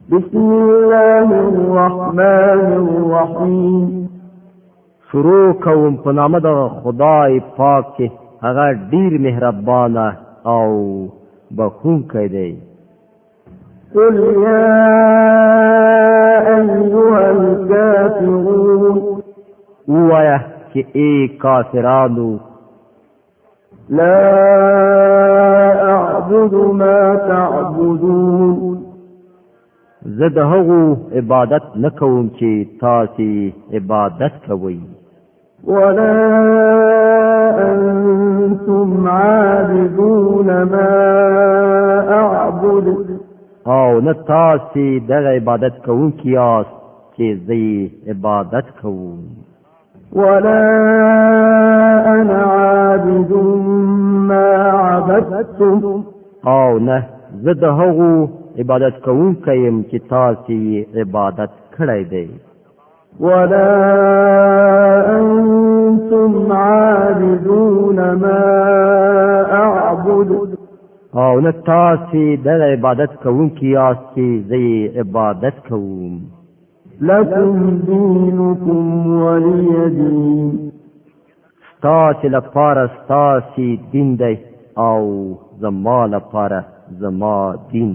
بسم الله الرحمن الرحیم. شروع کوم په نام د خدای پاک چې هغه ډیر مهربان او بخښونکی دی. قل يا أيها الكافرون ووایا چې ای کافرانو لا أعبد ما تعبدون زه د هغو عبادت نه کوم چې تاسې عبادت کوئ ولا أنتم عابدون ما أعبد او نه تاسې دغه عبادت کوونکي یاست چې زه عبادت کوم ولا أنا عابد ما عبدتم او نه زه د هغو عبادت کوونکی یم چې تاسې عبادت کړی دی ولا أنتم عابدون ما أعبد او نه تاسې دغه عبادت کوونکي یاست چې زه عبادت کوم لكم دينكم ولي دين ستاسې لپاره ستاسې دین دی او زما لپاره زما دین